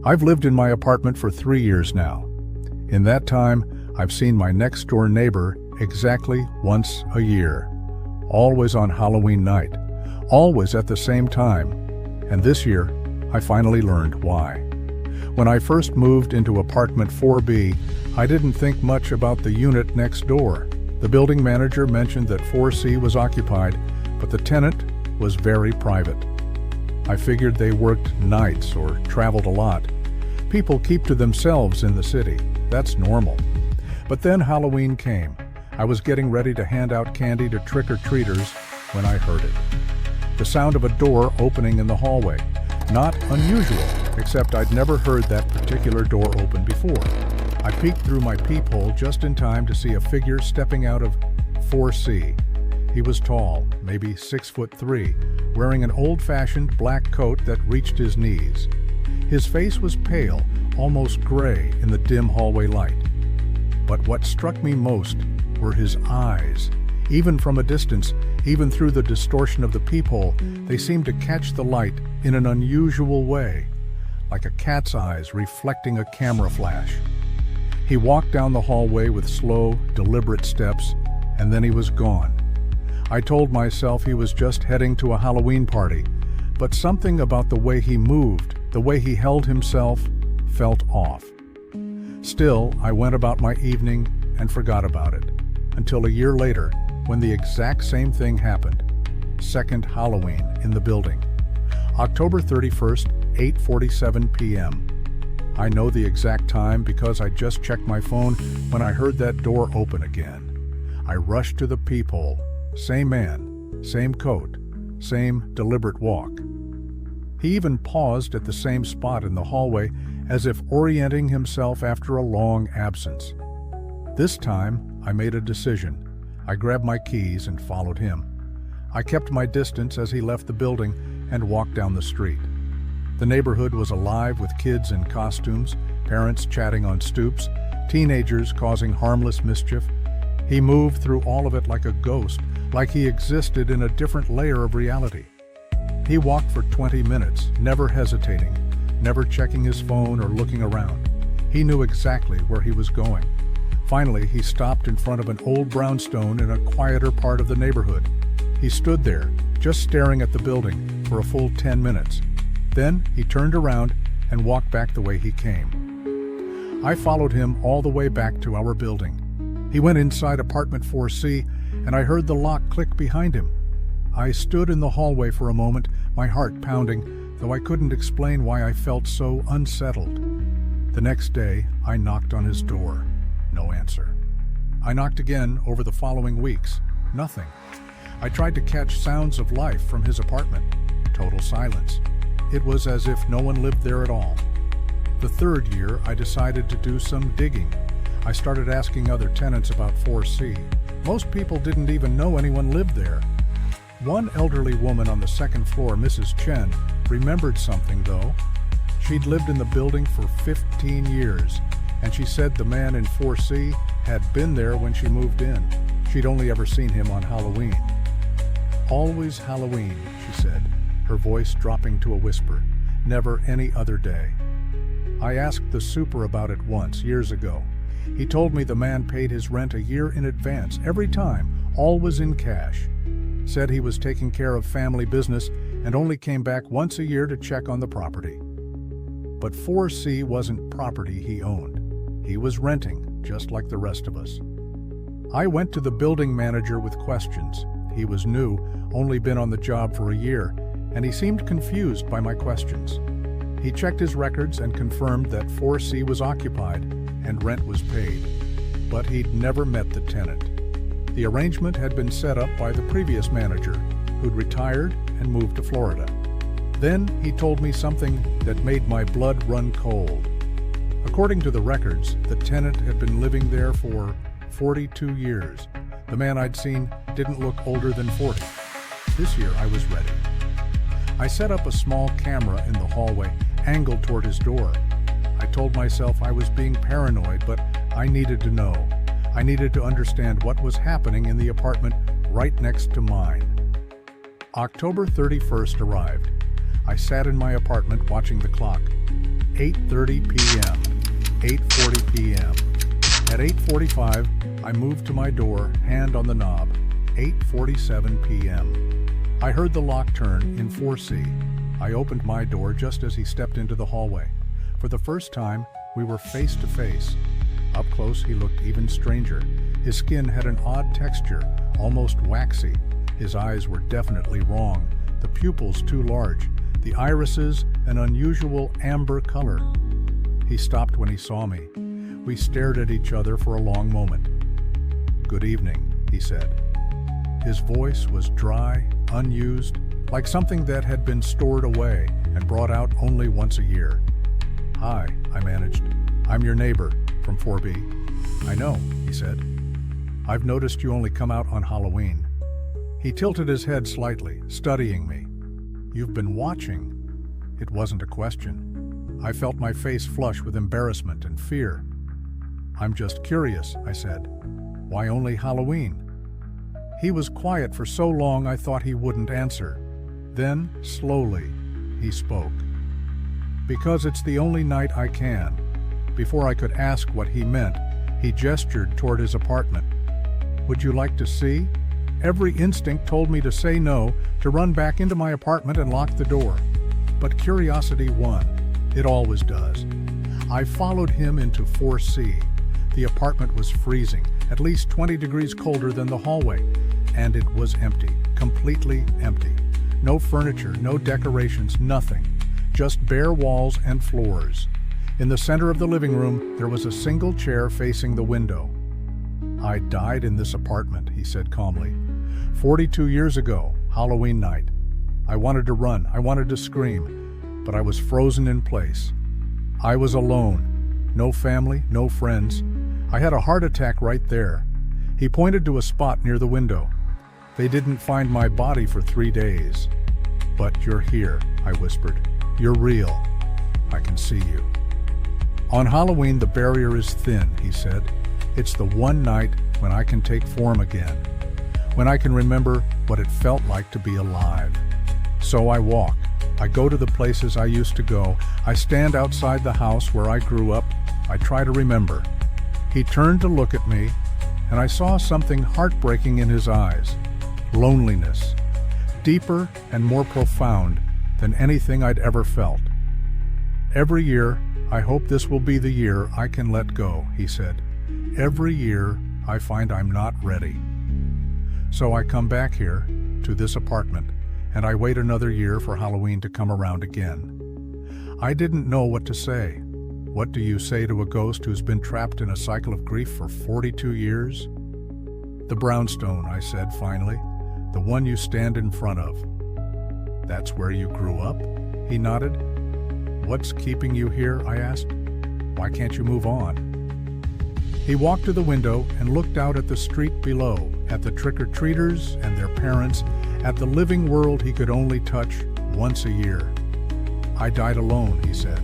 I've lived in my apartment for 3 years now. In that time, I've seen my next-door neighbor exactly once a year. Always on Halloween night. Always at the same time. And this year, I finally learned why. When I first moved into apartment 4B, I didn't think much about the unit next door. The building manager mentioned that 4C was occupied, but the tenant was very private. I figured they worked nights or traveled a lot. People keep to themselves in the city. That's normal. But then Halloween came. I was getting ready to hand out candy to trick-or-treaters when I heard it. The sound of a door opening in the hallway. Not unusual, except I'd never heard that particular door open before. I peeked through my peephole just in time to see a figure stepping out of 4C. He was tall, maybe 6'3", wearing an old-fashioned black coat that reached his knees. His face was pale, almost gray in the dim hallway light. But what struck me most were his eyes. Even from a distance, even through the distortion of the peephole, they seemed to catch the light in an unusual way, like a cat's eyes reflecting a camera flash. He walked down the hallway with slow, deliberate steps, and then he was gone. I told myself he was just heading to a Halloween party, but something about the way he moved, the way he held himself, felt off. Still, I went about my evening and forgot about it, until a year later, when the exact same thing happened. Second Halloween in the building. October 31st, 8:47 p.m. I know the exact time because I just checked my phone when I heard that door open again. I rushed to the peephole. Same man, same coat, same deliberate walk. He even paused at the same spot in the hallway as if orienting himself after a long absence. This time, I made a decision. I grabbed my keys and followed him. I kept my distance as he left the building and walked down the street. The neighborhood was alive with kids in costumes, parents chatting on stoops, teenagers causing harmless mischief. He moved through all of it like a ghost, like he existed in a different layer of reality. He walked for 20 minutes, never hesitating, never checking his phone or looking around. He knew exactly where he was going. Finally, he stopped in front of an old brownstone in a quieter part of the neighborhood. He stood there, just staring at the building, for a full 10 minutes. Then he turned around and walked back the way he came. I followed him all the way back to our building. He went inside apartment 4C, and I heard the lock click behind him. I stood in the hallway for a moment, my heart pounding, though I couldn't explain why I felt so unsettled. The next day, I knocked on his door. No answer. I knocked again over the following weeks. Nothing. I tried to catch sounds of life from his apartment. Total silence. It was as if no one lived there at all. The third year, I decided to do some digging. I started asking other tenants about 4C. Most people didn't even know anyone lived there. One elderly woman on the second floor, Mrs. Chen, remembered something though. She'd lived in the building for 15 years, and she said the man in 4C had been there when she moved in. She'd only ever seen him on Halloween. Always Halloween, she said, her voice dropping to a whisper. Never any other day. I asked the super about it once, years ago. He told me the man paid his rent a year in advance, every time, always in cash. Said he was taking care of family business and only came back once a year to check on the property. But 4C wasn't property he owned. He was renting, just like the rest of us. I went to the building manager with questions. He was new, only been on the job for a year, and he seemed confused by my questions. He checked his records and confirmed that 4C was occupied and rent was paid, but he'd never met the tenant. The arrangement had been set up by the previous manager, who'd retired and moved to Florida. Then he told me something that made my blood run cold. According to the records, the tenant had been living there for 42 years. The man I'd seen didn't look older than 40. This year I was ready. I set up a small camera in the hallway, angled toward his door. I told myself I was being paranoid, but I needed to know. I needed to understand what was happening in the apartment right next to mine. October 31st arrived. I sat in my apartment watching the clock. 8:30 p.m., 8:40 p.m. At 8:45, I moved to my door, hand on the knob. 8:47 p.m. I heard the lock turn in 4C. I opened my door just as he stepped into the hallway. For the first time, we were face to face. Up close, he looked even stranger. His skin had an odd texture, almost waxy. His eyes were definitely wrong, the pupils too large, the irises an unusual amber color. He stopped when he saw me. We stared at each other for a long moment. "Good evening," he said. His voice was dry, unused, like something that had been stored away and brought out only once a year. "Hi," I managed. "I'm your neighbor from 4B. "I know," he said. "I've noticed you only come out on Halloween." He tilted his head slightly, studying me. "You've been watching." It wasn't a question. I felt my face flush with embarrassment and fear. "I'm just curious," I said. "Why only Halloween?" He was quiet for so long I thought he wouldn't answer. Then, slowly, he spoke. "Because it's the only night I can." Before I could ask what he meant, he gestured toward his apartment. "Would you like to see?" Every instinct told me to say no, to run back into my apartment and lock the door. But curiosity won. It always does. I followed him into 4C. The apartment was freezing, at least 20 degrees colder than the hallway, and it was empty, completely empty. No furniture, no decorations, nothing. Just bare walls and floors. In the center of the living room, there was a single chair facing the window. "I died in this apartment," he said calmly. 42 years ago, Halloween night. I wanted to run, I wanted to scream, but I was frozen in place. I was alone. No family, no friends. I had a heart attack right there. He pointed to a spot near the window. "They didn't find my body for 3 days. But you're here," I whispered. "You're real. I can see you." "On Halloween, the barrier is thin," he said. "It's the one night when I can take form again, when I can remember what it felt like to be alive. So I walk. I go to the places I used to go. I stand outside the house where I grew up. I try to remember." He turned to look at me, and I saw something heartbreaking in his eyes. Loneliness. Deeper and more profound than anything I'd ever felt. "Every year, I hope this will be the year I can let go," he said. "Every year, I find I'm not ready. So I come back here, to this apartment, and I wait another year for Halloween to come around again." I didn't know what to say. What do you say to a ghost who's been trapped in a cycle of grief for 42 years? "The brownstone," I said finally. "The one you stand in front of." "That's where you grew up?" He nodded. "What's keeping you here?" I asked. "Why can't you move on?" He walked to the window and looked out at the street below, at the trick-or-treaters and their parents, at the living world he could only touch once a year. "I died alone," he said.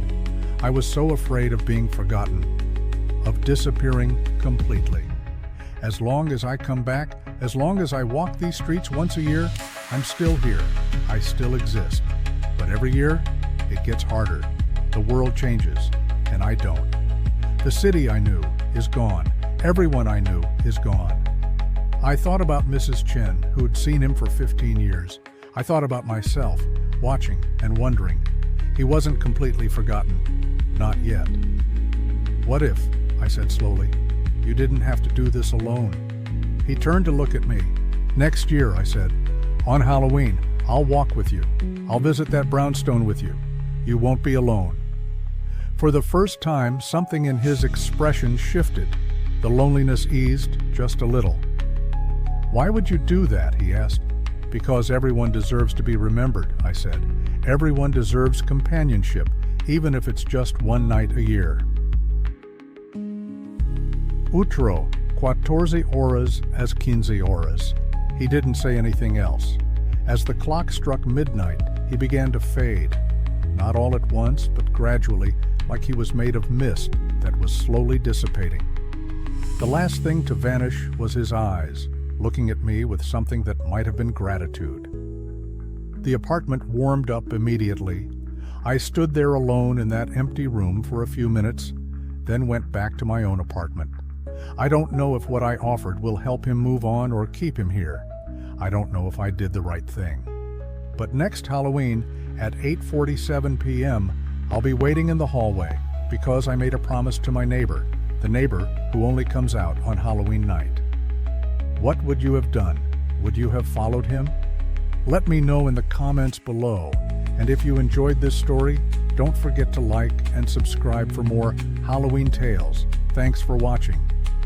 "I was so afraid of being forgotten, of disappearing completely. As long as I come back, as long as I walk these streets once a year, I'm still here. I still exist. But every year, it gets harder. The world changes, and I don't. The city I knew is gone. Everyone I knew is gone." I thought about Mrs. Chen, who'd seen him for 15 years. I thought about myself, watching and wondering. He wasn't completely forgotten. Not yet. "What if," I said slowly, "you didn't have to do this alone?" He turned to look at me. "Next year," I said, "on Halloween, I'll walk with you. I'll visit that brownstone with you. You won't be alone." For the first time, something in his expression shifted. The loneliness eased just a little. "Why would you do that?" he asked. "Because everyone deserves to be remembered," I said. "Everyone deserves companionship, even if it's just one night a year." "Utro, 14 horas as 15 horas." He didn't say anything else. As the clock struck midnight, he began to fade. Not all at once, but gradually, like he was made of mist that was slowly dissipating. The last thing to vanish was his eyes, looking at me with something that might have been gratitude. The apartment warmed up immediately. I stood there alone in that empty room for a few minutes, then went back to my own apartment. I don't know if what I offered will help him move on or keep him here. I don't know if I did the right thing. But next Halloween at 8:47 p.m., I'll be waiting in the hallway because I made a promise to my neighbor, the neighbor who only comes out on Halloween night. What would you have done? Would you have followed him? Let me know in the comments below. And if you enjoyed this story, don't forget to like and subscribe for more Halloween tales. Thanks for watching.